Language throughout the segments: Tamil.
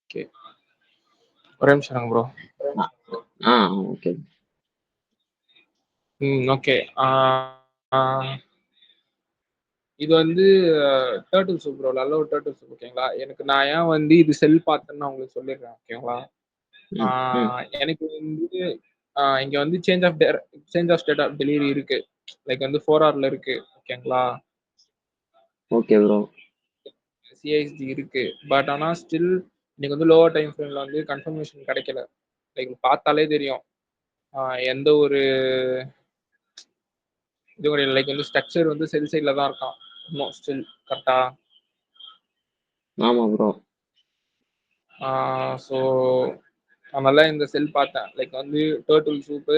ஓகே. ஒரே நிமிஷம் இருங்க ப்ரோ. ஓகே. ஓகே. இது வந்து டர்ட்டில் சூப் ப்ரோ. நல்ல ஒரு டர்ட்டில் சூப் ஓகேங்களா. நான் ஏன் வந்து இது செல் பார்த்தேன்னு நான் உங்களுக்கு சொல்லிடுறேன் ஓகேங்களா. எனக்கு வந்து இங்க வந்து change of state of delivery இருக்கு. லைக் வந்து 4 ஹவர்ல இருக்கு ஓகேங்களா. Okay bro. சிஐஎஸ்டி இருக்கு. பட் ஆனா ஸ்டில் இன்னைக்கு வந்து லோவர் டைம் ஃப்ரேம்ல வந்து கன்ஃபர்மேஷன் கிடைக்கல. லைக் பார்த்தாலே தெரியும். எந்த ஒரு இது கிடையாது. லைக் வந்து ஸ்ட்ரக்சர் வந்து செல் சைட்ல தான் இருக்கான். இன்னும் ஸ்டில் கரெக்டா. ஆமா ப்ரோ. ஸோ அதனால இந்த செல் பார்த்தேன். லைக் வந்து turtle soup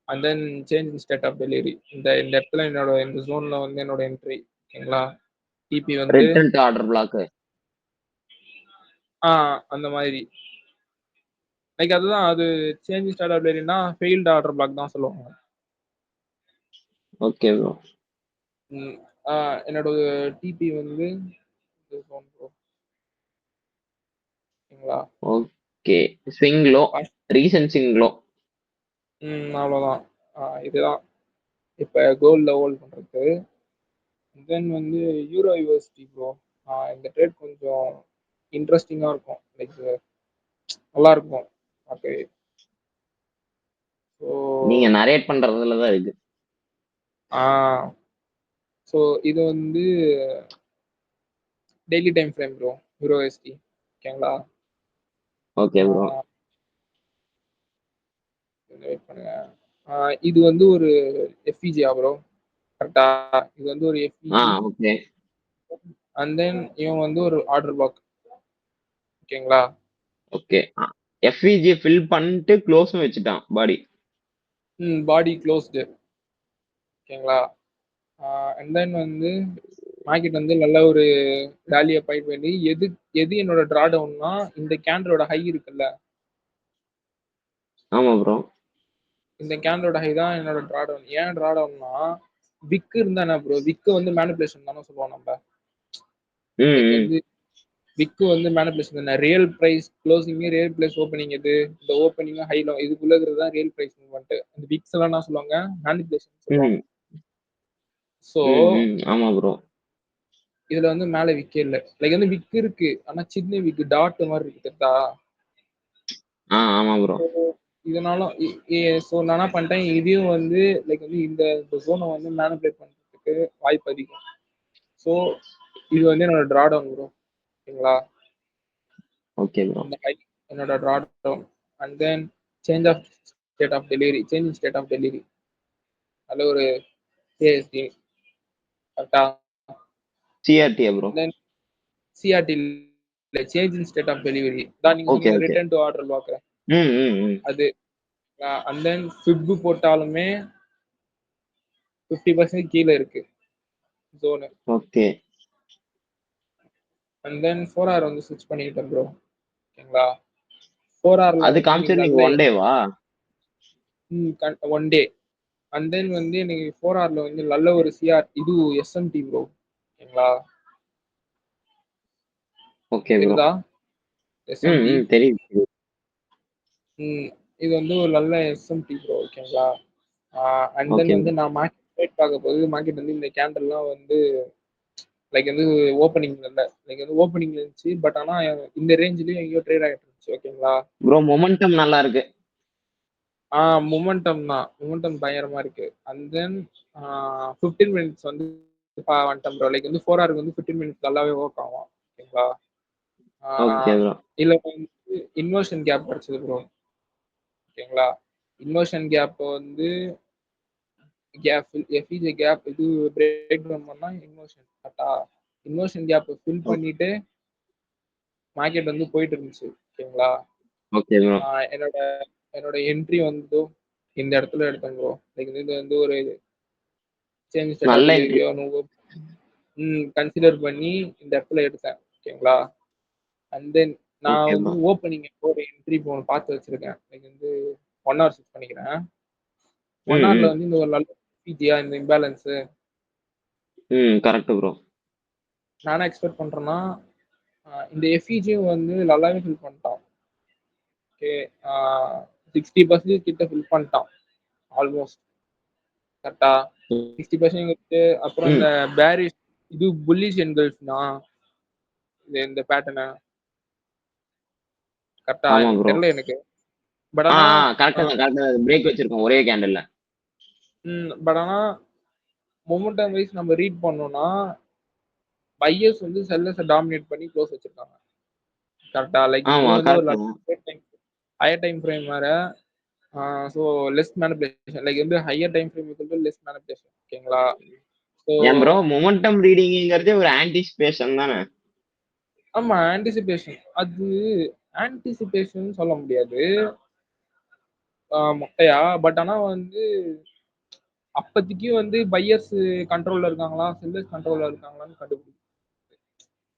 and then change in state of delivery. இந்த இடத்துல இந்த ஜோன்ல வந்து என்னோட என்ட்ரி ஓகேங்களா. டிபி வந்து ரிட்டன் டு ஆர்டர் பிளாக். அந்த மாதிரி லைக் அதுதான் அது சேஞ்ச் இன் ஸ்டேட் ஆஃப் டெலிவரினா ஃபெயில்டு ஆர்டர் பிளாக் தான் சொல்லுவாங்க. Okay bro. என்னோட டிபி வந்து ஓகேங்களா. Okay. Swing low, recent swing low. அவ்வளோதான். இதுதான் இப்போ கோல்டில் ஹோல்ட் பண்ணுறது. தென் வந்து யூரோ யூஎஸ்டி ப்ரோ. இந்த ட்ரேட் கொஞ்சம் இன்ட்ரெஸ்டிங்காக இருக்கும். லைக் நல்லா இருக்கும் பார்க்கவே. ஸோ நீங்க நரேட் பண்றதுல தான் இருக்கு. ஸோ இது வந்து daily time frame bro. Euro USD ஓகேங்களா. Okay bro. வெயிட் பண்ணுங்க. இது வந்து ஒரு எஃப்இஜியா ப்ரோ கரெக்டா. இது வந்து ஒரு எஃப்இஜி. ஓகே. அண்ட் தென் இவன் வந்து ஒரு ஆர்டர் பிளாக் ஓகேங்களா. ஓகே. எஃப்இஜி ஃபில் பண்ணிட்டு க்ளோஸும் வச்சுட்டான் பாடி. பாடி க்ளோஸ்டு ஓகேங்களா. அண்ட் தென் வந்து மார்க்கெட் வந்து நல்ல ஒரு ரேலியை ஃபைட் பண்ணி எது என்னோட ட்ரா டவுன்னா இந்த கேண்டலோட ஹை இருக்குல்ல. ஆமா ப்ரோ. இந்த கேண்டலோட ஹை தான் என்னோட ட்ரா டவுன். ஏன் ட்ரா டவுன்னா விக்கு இருந்தா என்ன ப்ரோ. விக்கு வந்து மேனிபுலேஷன் தானே சொல்லுவோம் நம்ம. லைக் வந்து விக்கு வந்து மேனிபுலேஷன் தானே. Real price closing real price opening எது இந்த ஓப்பனிங் ஹைலோ இதுக்குள்ள இருக்கிறது தான் ரியல் பிரைஸ் மூவ்மெண்ட். இந்த விக்ஸ் எல்லாம் என்ன சொல்லுவாங்க மேனிபுலேஷன் சொல்லுவாங்க. ஸோ ஆமா ப்ரோ. இதுல வந்து மேல விக்கே இல்லை. லைக் வந்து விக்கு இருக்கு ஆனா சின்ன விக்கு டாட் மாதிரி இருக்கு தெரியுதா. ஆமா ப்ரோ. இதனாலும் ஸோ நான் என்ன பண்ணிட்டேன் இதையும் வந்து லைக் வந்து இந்த ஜோனை வந்து மேனிபுலேட் பண்றதுக்கு வாய்ப்பு அதிகம். ஸோ இது வந்து என்னோட ட்ரா டவுன் ப்ரோ ஓகேங்களா. Okay bro. என்னோட draw down and then change of state of delivery. Change in state of delivery நல்ல ஒரு சிஎஸ்டி கரெக்டா. சிஆர்டியா ப்ரோ. தென் சிஆர்டி இல்லை change in state of delivery தான் நீங்க ஓகே சொன்னீங்க ஓகே. ரிட்டர்ன் டு ஆர்டர் பார்க்குறேன் அது. அண்ட் தென் ஃபிப்பு போட்டாலுமே 50% கீழே இருக்கு zone. Okay. And then 4 hour வந்து ஸ்விட்ச் பண்ணிக்கிட்டேன் ப்ரோ ஓகேங்களா. 4 hourல அது வந்து காமிச்சது நீங்க நல்ல ஒன் டேவா? One day. அண்ட் தென் வந்து எனக்கு 4 hourல வந்து நல்ல ஒரு சிஆர் இது எஸ்எம்டி ப்ரோ ஓகேங்களா. Okay bro. தெரியுதா எஸ்எம்டி. தெரியுது. இது வந்து ஒரு நல்ல எஸ்எம்டி ப்ரோ ஓகேங்களா. அண்ட் தென் ஓகே வந்து நான் மார்க்கெட் பார்க்க போது மார்க்கெட் வந்து இந்த கேண்டல்லாம் வந்து லைக் வந்து ஓப்பனிங் இல்லை. லைக் வந்து ஓப்பனிங் இருந்துச்சு பட் ஆனா இந்த ரேஞ்சிலயும் எங்கேயோ ட்ரேட் ஆகிட்டு இருந்துச்சு ஓகேங்களா. ப்ரோ மொமெண்டம் நல்லா இருக்கு. மொமெண்டம் தான். மொமெண்டம் பயங்கரமா இருக்கு. அண்ட் தென் 15 minutes வந்து வந்துட்டேன் ப்ரோ. லைக் வந்து 4 hour வந்து 15 minutes நல்லாவே ஒர்க் ஆகும் ஓகேங்களா. Okay bro. இல்ல வந்து இன்வர்ஷன் கேப் கிடைச்சது ப்ரோ ஓகேங்களா. இன்வர்ஷன் கேப் வந்து எஃப்இஜி கேப் இது பிரேக் டவுன் பண்ணா இன்வர்ஷன் கரெக்டா. இன்வர்ஷன் கேப் ஃபில் பண்ணிட்டு மார்க்கெட் வந்து போயிட்டு இருந்துச்சு ஓகேங்களா. Okay bro. என்னோட என்னோட என்ட்ரி வந்து இந்த இடத்துல எடுத்தேன் ப்ரோ. லைக் இது வந்து ஒரு சேஞ்ச் ஸ்டேட் ஆஃப் நல்ல என்ட்ரி. டெலிவரியோ கன்சிடர் பண்ணி இந்த இடத்துல எடுத்தேன் ஓகேங்களா. அண்ட் தென் நான் ஓகே வந்து ப்ரோ. ஓப்பனிங் ஒரு என்ட்ரி போன பார்த்து வச்சிருக்கேன். லைக் வந்து 1 hour ஃபிக்ஸ் பண்ணிக்கிறேன். 1 hourல வந்து இந்த ஒரு நல்ல பிஜியா இந்த இம்பேலன்ஸு கரெக்ட் ப்ரோ. நானே எக்ஸ்பெக்ட் பண்றேன்னா இந்த எஃப்இஜியும் வந்து நல்லாவே ஃபில் பண்ணிட்டான். ஓகே, 60% கிட்ட ஃபில் பண்ணிட்டான் ஆல்மோஸ்ட். கரெக்டா 60%. அப்புறம் இந்த பேரிஷ் இது புல்லிஷ் என்கல்ஃப்னா இந்த பேட்டர்னு கரெக்டா ஆமா எனக்கு ப்ரோ. தெரியல எனக்கு. பட் ஆனா கரெக்டா பிரேக் வச்சிருக்கோம் ஒரே கேண்டில்ல. பட் ஆனா மொமெண்டம் வைஸ் நம்ம ரீட் பண்ணோம்னா பையர்ஸ் வந்து செல்லர்ஸை டாமினேட் பண்ணி க்ளோஸ் வச்சிருக்காங்க. கரெக்டா லைக் இது வந்து ஒரு ஹையர் டைம் ஃப்ரேம் வேற. ஸோ லெஸ் மேனிபுலேஷன் லைக் வந்து ஹையர் டைம் ஃப்ரேம் வந்து லெஸ் மேனிபுலேஷன். ஓகேங்களா? ஏன் ப்ரோ மொமெண்டம் ரீடிங்கிறதே ஒரு ஆன்டிசிபேஷன் தானே? ஆமா, ஆன்டிசிபேஷன். அது ஆன்டிசிபேஷன் சொல்ல முடியாது மொட்டையா. பட் ஆனா வந்து அப்போதைக்கு வந்து பையர்ஸ் கண்ட்ரோல்ல இருக்காங்களா செல்லர்ஸ் கண்ட்ரோல்ல இருக்காங்களான்னு கண்டுபிடிக்கும்.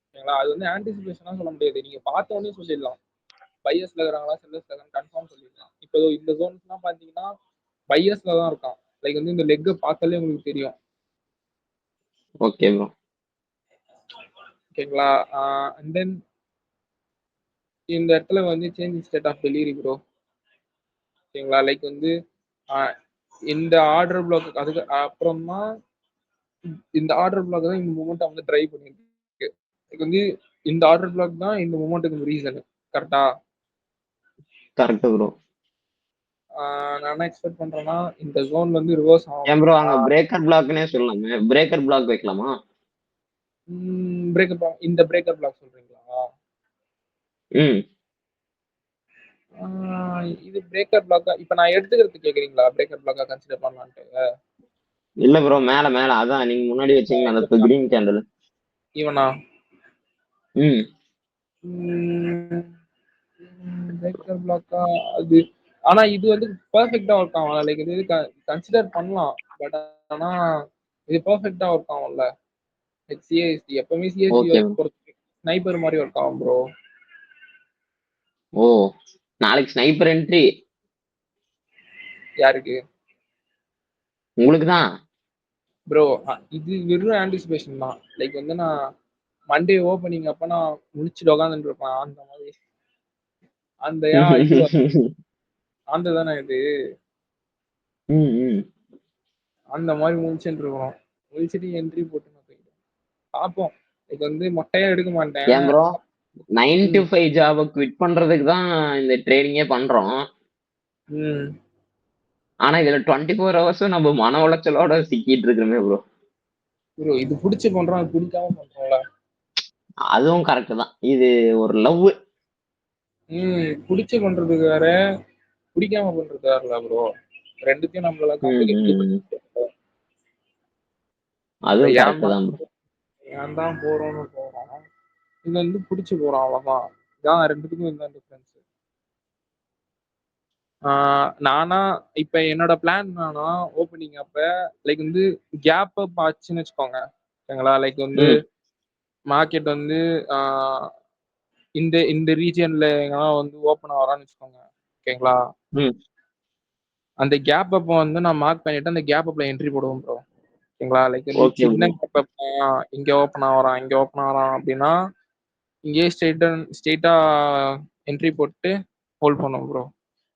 ஓகேங்களா? அது வந்து ஆன்டிசிபேஷனா சொல்ல முடியாது. நீங்க பார்த்தோன்னே சொல்லிடலாம் பையர்ஸ்ல இருக்கிறாங்களா செல்லர்ஸ்ல இருக்காங்க கன்ஃபார்ம் சொல்லிடலாம். இப்போ இந்த ஜோன்ஸ்லாம் பார்த்தீங்கன்னா பையர்ஸ்ல தான் இருக்கான். லைக் வந்து இந்த லெக்கை பார்த்தாலே உங்களுக்கு தெரியும். Okay bro. ஓகேங்களா? அண்ட் தென் இந்த இடத்துல வந்து change state of delivery bro. ஓகேங்களா? லைக் வந்து இந்த ஆர்டர் பிளாக் அதுக்கு அப்புறமா இந்த ஆர்டர் பிளாக் தான் இந்த மூமெண்ட்டை வந்து ட்ரைவ் பண்ணிருக்கு. லைக் வந்து இந்த ஆர்டர் பிளாக் தான் இந்த மூமெண்ட்டுக்கு ரீசன். கரெக்டா? Correct bro. நான் என்ன எக்ஸ்பெக்ட் பண்றேன்னா இந்த ஜோன் வந்து ரிவர்ஸ் ஆகும். ஏன் ப்ரோ அங்க பிரேக்கர் பிளாக்னே சொல்லலாமே, பிரேக்கர் பிளாக் வைக்கலாமா? பிரேக்கர் பிளாக் இந்த பிரேக்கர் பிளாக் சொல்றீங்களா? இது பிரேக்கர் பிளாக்கா இப்போ நான் எடுத்துக்கிறது கேக்குறீங்களா? பிரேக்கர் பிளாக்கா கன்சிடர் பண்ணலான்ட்டு. இல்ல ப்ரோ, மேல அதான் நீங்க முன்னாடி வச்சீங்களா அந்த கிரீன் கேண்டில் இவனா? பிரேக்கர் பிளாக்கா அது. ஆனா இது வந்து பெர்ஃபெக்ட்டா ஒர்க் ஆகும். லைக் இது கன்சிடர் பண்ணலாம். பட் ஆனா இது பெர்ஃபெக்ட்டா ஒர்க் ஆகும்ல. லைக் சிஎஸ்டி எப்பவுமே சிஎஸ்டி ஓகே. பொறுத்து ஸ்னைப்பர் மாதிரி ஒர்க் ஆகும் ப்ரோ. ஓ, நாளைக்கு ஸ்னைப்பர் என்ட்ரி யாருக்கு? உங்களுக்கு தான் ப்ரோ. இது வெறும் ஆன்டிசிபேஷன் தான். லைக் வந்து நான் மண்டே ஓப்பனிங் அப்ப நான் முடிச்சுட்டு உட்காந்துட்டு இருப்பேன். அந்த மாதிரி அந்த இது அந்த தானே இது அந்த மாதிரி முடிச்சுட்டு இருக்கோம். முடிச்சுட்டு என்ட்ரி போட்டு பார்ப்போம். இது வந்து மொட்டையா எடுக்க மாட்டேன். ஏன் ப்ரோ 9 to 5 ஜாப குவிட் பண்றதுக்கு தான் இந்த ட்ரேடிங்கே பண்றோம். ஆனா இதுல 24 ஹவர்ஸும் நம்ம மன உளைச்சலோட சிக்கிட்டு இருக்கிறோமே ப்ரோ. ப்ரோ இது பிடிச்சி பண்றோம், அது பிடிக்காம பண்றோம்ல. அதுவும் கரெக்ட் தான். இது ஒரு லவ். பிடிச்சி பண்றதுக்கு வேற, பிடிக்காம பண்றது வேறல ப்ரோ. ரெண்டுத்தையும் நம்மளால அதுவும் கரெக்ட் தான் ப்ரோ. ஏன் தான் போறோம்னு போறோம். இது வந்து பிடிச்சி போறோம் அவ்வளவுதான். இதான் ரெண்டுத்துக்கும் இதுதான் டிஃபரன்ஸ். நானா இப்ப என்னோட பிளான் என்னன்னா ஓப்பனிங் அப்ப லைக் வந்து கேப் அப் ஆச்சுன்னு வச்சுக்கோங்க. ஓகேங்களா? லைக் வந்து மார்க்கெட் வந்து இந்த இந்த ரீஜியன்ல எங்கன்னா வந்து ஓப்பன் ஆகிறான்னு வச்சுக்கோங்க. ஓகேங்களா? அந்த கேப் அப்ப வந்து நான் மார்க் பண்ணிட்டு அந்த கேப் அப்ல என்ட்ரி போடுவோம் ப்ரோ. ஓகேங்களா? லைக் வந்து சின்ன கேப் அப் இங்க ஓப்பன் ஆகிறான் இங்க ஓப்பன் ஆகிறான் அப்படின்னா இங்கேயே ஸ்ட்ரெயிட்டா என்ட்ரி போட்டு ஹோல்ட் பண்ணுவோம் ப்ரோ.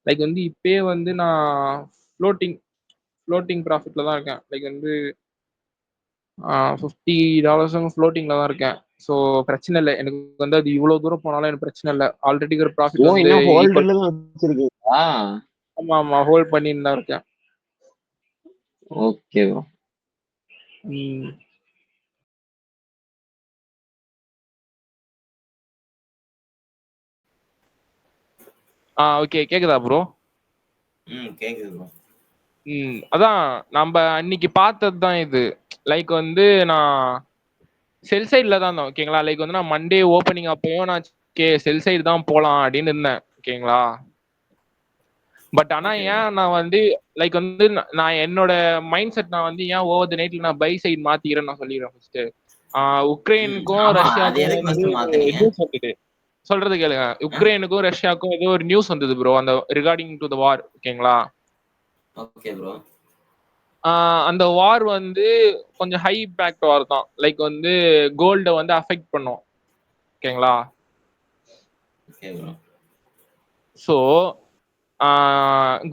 லைக் வந்து இப்பயே வந்து நான் ஃப்ளோட்டிங் ப்ராஃபிட்ல தான் இருக்கேன். லைக் வந்து $50 ஃப்ளோட்டிங்ல தான் இருக்கேன். ஸோ பிரச்சனை இல்லை எனக்கு வந்து அது இவ்வளவு தூரம் போனாலும் எனக்கு பிரச்சனை இல்லை. ஆல்ரெடி ஒரு ப்ராஃபிட் வந்து ஆமா ஆமா ஹோல்ட் பண்ணிட்டு தான் இருக்கேன். Okay bro. ஓகே கேக்குதா ப்ரோ? கேக்குது ப்ரோ. அதான் நம்ம அன்னைக்கு பார்த்தது தான் இது. லைக் வந்து நான் செல் சைட்ல தான் இருந்தேன். ஓகேங்களா? லைக் வந்து நான் மண்டே ஓப்பனிங் அப்பயும் நான் செல் சைடு தான் போலாம் அப்படின்னு இருந்தேன். ஓகேங்களா? பட் ஆனா ஏன் நான் வந்து லைக் வந்து நான் என்னோட மைண்ட் செட் நான் வந்து ஏன் ஓவர் தி நைட்ல நான் பை சைடு மாத்திக்கிறேன்னு நான் சொல்லிடுறேன் ஃபர்ஸ்ட். உக்ரைனுக்கும் ரஷ்யாவுக்கும் வந்து நியூஸ் வந்தது. சொல்றது கேளுங்க. உக்ரைனுக்கும் ரஷ்யாவுக்கும் ஏதோ ஒரு நியூஸ் வந்தது ப்ரோ, அந்த ரிகார்டிங் டு த வார். ஓகேங்களா? Okay bro. அந்த வார் வந்து கொஞ்சம் ஹை இம்பாக்ட் வார் தான். லைக் வந்து கோல்டை வந்து அஃபெக்ட் பண்ணும். ஓகேங்களா? Okay bro. ஸோ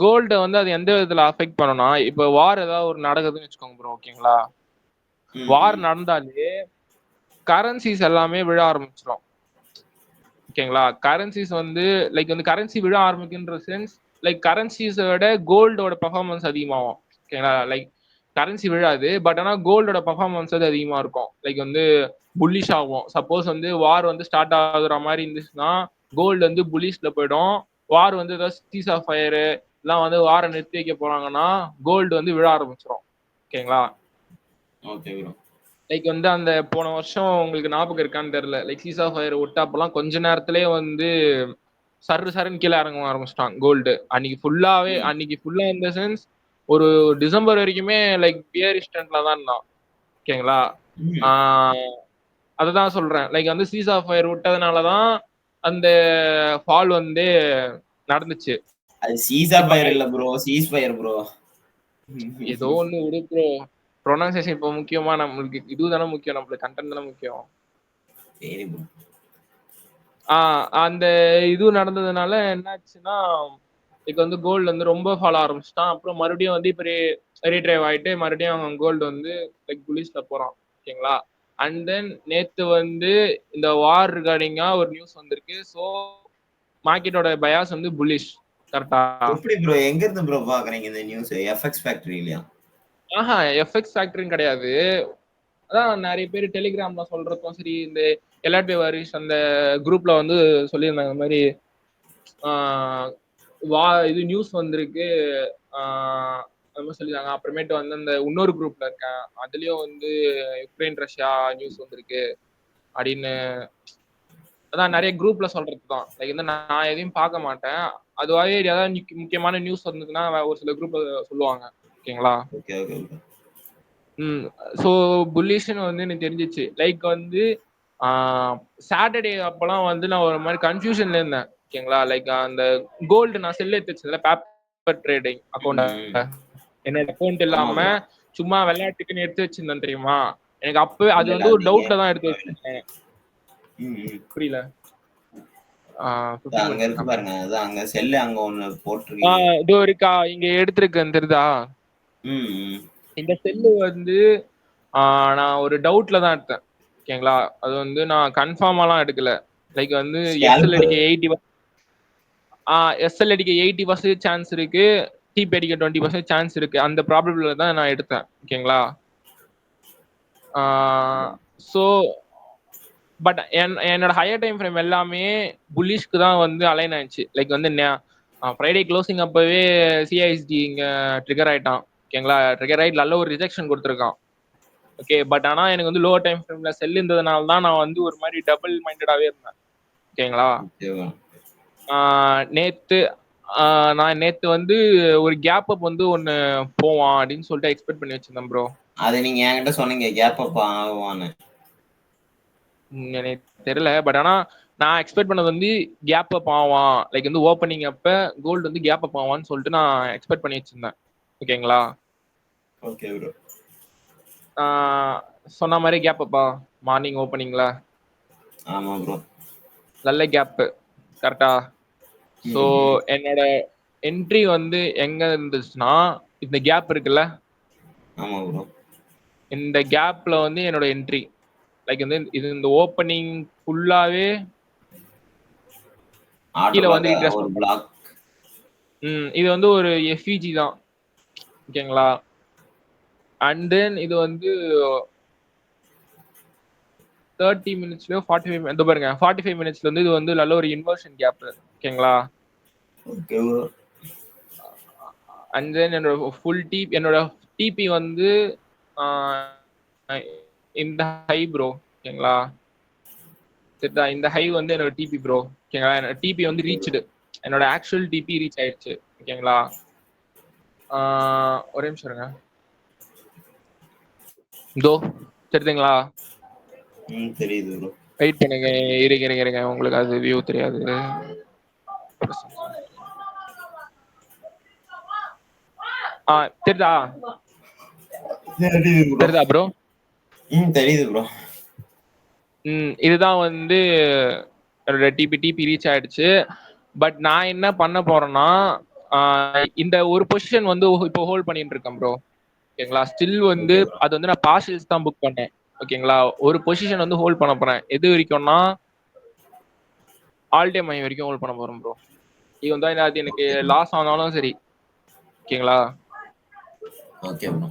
கோல்டை வந்து அது எந்த விதத்துல அஃபெக்ட் பண்ணணும்னா, இப்போ வார் ஏதாவது ஒரு நடக்குதுன்னு வச்சுக்கோங்க ப்ரோ, ஓகேங்களா? வார் நடந்தாலே கரன்சிஸ் எல்லாமே விழ ஆரம்பிச்சிடும், ஓகேங்களா? கரன்சிஸ் வந்து லைக் வந்து கரன்சி விழ ஆரம்பிக்குன்ற சென்ஸ், லைக் கரன்சிஸை விட கோல்டோட பர்ஃபார்மன்ஸ் அதிகமாகும், ஓகேங்களா? லைக் கரன்சி விழாது, பட் ஆனால் கோல்டோட பர்ஃபார்மன்ஸ் அது அதிகமாக இருக்கும். லைக் வந்து புல்லிஷ் ஆகும். சப்போஸ் வந்து வார் வந்து ஸ்டார்ட் ஆகுற மாதிரி இருந்துச்சுன்னா கோல்டு வந்து புல்லிஷ்ல போயிடும். வார் வந்து ஏதாவது சீஸ் ஆஃப் ஃபயரு எல்லாம் வந்து வாரை நிறுத்தி வைக்க போறாங்கன்னா கோல்டு வந்து விழ ஆரம்பிச்சிடும், ஓகேங்களா? Okay bro. லைக் வந்து அந்த போன வருஷம் உங்களுக்கு ஞாபகம் இருக்கான்னு தெரியல, லைக் சீஸ் ஆஃப் ஃபயர் விட்டாப்பெல்லாம் கொஞ்ச நேரத்திலே வந்து சருன்னு கீழே இறங்க ஆரம்பிச்சிட்டான் கோல்டு. அன்னைக்கு ஃபுல்லா இந்த சென்ஸ் ஒரு டிசம்பர் வரைக்குமே லைக் பியரிஷ் ட்ரெண்ட்ல தான் இருந்தான், ஓகேங்களா? அதுதான் சொல்றேன், லைக் வந்து சீஸ் ஆஃப் ஃபயர் விட்டதுனாலதான் அந்த ஃபால் வந்து நடந்துச்சு. அது சீஸ் ஆஃப் ஃபயர் இல்ல ப்ரோ, சீஸ் ஃபயர் ப்ரோ. ஏதோ ஒண்ணு விடு ப்ரோ, ப்ரொனன்சியேஷன் இப்போ முக்கியமா? நம்மளுக்கு இதுதானே முக்கியம், நம்மளுக்கு கண்டென்ட் தானே முக்கியம். சரி ப்ரோ. அந்த இது நடந்ததுனால என்னாச்சுன்னா, இப்போ வந்து கோல்டு வந்து ரொம்ப ஃபாலோ ஆரம்பிச்சிட்டான். அப்புறம் மறுபடியும் வந்து இப்போ ரீட்ரைவ் ஆயிட்டு மறுபடியும் கோல்டு வந்து லைக் புலிஷ்ல போறான், ஓகேங்களா? அண்ட் தென் நேத்து வந்து இந்த வார் ரிகார்டிங்கா ஒரு நியூஸ் வந்திருக்கு. ஸோ மார்க்கெட்டோட பயாஸ் வந்து புலிஷ், கரெக்டா? எப்படி ப்ரோ, எங்க இருந்து ப்ரோ பாக்குறீங்க இந்த நியூஸ்? எஃப்எக்ஸ் ஃபேக்டரியிலயா? எஃப்எக்ஸ் ஃபேக்டரின்னு கிடையாது. அதான் நிறைய பேர் டெலிகிராம்ல சொல்றதும் சரி, இந்த எலாட்வே வாரிஸ் அந்த குரூப்ல வந்து சொல்லியிருந்தாங்க இந்த மாதிரி இது நியூஸ் வந்திருக்கு அது மாதிரி சொல்லியிருந்தாங்க. அப்புறமேட்டு வந்து அந்த இன்னொரு குரூப்ல இருக்கேன், அதுலயும் வந்து யுக்ரைன் ரஷ்யா நியூஸ் வந்திருக்கு அப்படின்னு. அதான் நிறைய குரூப்ல சொல்றது தான். லைக் வந்து நான் எதையும் பார்க்க மாட்டேன், அதுவாகவே ஏதாவது முக்கியமான நியூஸ் வந்ததுன்னா ஒரு சில குரூப்ல சொல்லுவாங்க, ஓகேங்களா? Okay okay. ஸோ புல்லிஷ்னு வந்து எனக்கு தெரிஞ்சிச்சு. லைக் வந்து சாட்டர்டே அப்போலாம் வந்து நான் ஒரு மாதிரி கன்ஃபியூஷன்ல இருந்தேன், ஓகேங்களா? லைக் அந்த கோல்டு நான் செல் எடுத்து வச்சதுல பேப்பர் ட்ரேடிங் அக்கௌண்ட், என்னோட அக்கௌண்ட் இல்லாம சும்மா விளையாட்டுக்குன்னு எடுத்து வச்சிருந்தேன் தெரியுமா? எனக்கு அப்பவே அது வந்து ஒரு டவுட்ல தான் எடுத்து வச்சிருந்தேன். புரியல? அங்க இருக்கு பாருங்க, அதான் அங்க செல் அங்க ஒன்னு போட்டுருக்கீங்க. இதோ இருக்கா, இங்க எடுத்திருக்கேன் தெரியுதா? இந்த செல்லு வந்து நான் ஒரு டவுட்ல தான் எடுத்தேன், ஓகேங்களா? அது வந்து நான் கன்ஃபார்மாலாம் எடுக்கல. லைக் வந்து எஸ்எல் அடிக்க 80% சான்ஸ் இருக்கு, டிபி அடிக்க 20% சான்ஸ் இருக்கு, அந்த ப்ராபபிள்ல தான் நான் எடுத்தேன், ஓகேங்களா? ஸோ பட் என்னோட ஹையர் டைம் ஃப்ரேம் எல்லாமே புல்லிஷ்க்கு தான் வந்து அலைன் ஆயிடுச்சு. லைக் வந்து ஃப்ரைடே க்ளோசிங் அப்பவே சிஐஎஸ்டி இங்க ட்ரிகர் ஆயிட்டான், ஓகேங்களா? ட்ரிகர் ஆயிட்டு நல்ல ஒரு ரிஜெக்ஷன் கொடுத்துருக்கான், ஓகே. பட் ஆனா எனக்கு வந்து லோவர் டைம் ஃப்ரேம்ல செல் இருந்ததுனால தான் நான் வந்து ஒரு மாதிரி டபுள் மைண்டடாவே இருந்தேன், ஓகேங்களா? நேத்து வந்து ஒரு கேப் அப் வந்து ஒன்னு போவான் அப்படின்னு சொல்லிட்டு எக்ஸ்பெக்ட் பண்ணி வச்சிருந்தேன் ப்ரோ. அது நீங்க என்கிட்ட சொன்னீங்க கேப் அப் ஆகுவான்னு. எனக்கு தெரியல, பட் ஆனா நான் எக்ஸ்பெக்ட் பண்ணது வந்து கேப் அப் ஆவான், லைக் வந்து ஓப்பனிங் அப்ப கோல்டு வந்து கேப் அப் ஆவான்னு சொல்லிட்டு நான் எக்ஸ்பெக்ட் பண்ணி வச்சிருந்தேன், ஓகேங்களா? Okay bro. சொன்ன மாதிரி கேப் அப்பா மார்னிங் ஓப்பனிங்ல. ஆமா ப்ரோ, நல்ல கேப், கரெக்டா? ஸோ என்னோட என்ட்ரி வந்து எங்க இருந்துச்சுன்னா இந்த கேப் இருக்குல்ல, ஆமா ப்ரோ, இந்த கேப்ல வந்து என்னோட என்ட்ரி லைக் வந்து இது இந்த ஓப்பனிங் ஃபுல்லாவே கீழே வந்து ரீட்ரேஸ் பண்ணுவோம். இது வந்து ஒரு எஃப்இஜி தான், ஓகேங்களா? அண்ட் தென் இது வந்து 30 மினிட்ஸ்லயோ 45 இந்த பாருங்க 45 மினிட்ஸ்ல வந்து இது வந்து நல்ல ஒரு இன்வர்ஷன் கேப், ஓகேங்களா? அண்ட் தென் என்னோட டிபி வந்து இந்த ஹை ப்ரோ, ஓகேங்களா? சரிதா, இந்த ஹை வந்து என்னோட டிபி ப்ரோ, ஓகேங்களா? என்னோட டிபி வந்து ரீச்டு, என்னோட ஆக்சுவல் டிபி ரீச் ஆயிடுச்சு, ஓகேங்களா? ஒரே நிமிஷம் இருங்க, இதோ தெரியுதுங்களா? தெரியுது ப்ரோ, வெயிட் பண்ணுங்க, இருங்க உங்களுக்கு அது வியூ தெரியாது. தெரியுதா ப்ரோ? தெரியுது ப்ரோ. இதுதான் வந்து என்னோட டிபி ரீச் ஆயிடுச்சு. பட் நான் என்ன பண்ண போறேன்னா இந்த ஒரு பொசிஷன் வந்து இப்போ ஹோல்ட் பண்ணிட்டு இருக்கேன் ப்ரோ. ஓகேங்களா, ஸ்டில் வந்து அது வந்து நான் பார்சல்ஸ் தான் புக் பண்ணேன். ஓகேங்களா, ஒரு பொசிஷன் வந்து ஹோல்ட் பண்ண போறேன். எது வரைக்கும்னா ஆல் டைம் ஹை வரைக்கும் ஹோல்ட் பண்ண போறேன் ப்ரோ. இது வந்து அது எனக்கு லாஸ் ஆனாலும் சரி. ஓகேங்களா, ஓகே ப்ரோ.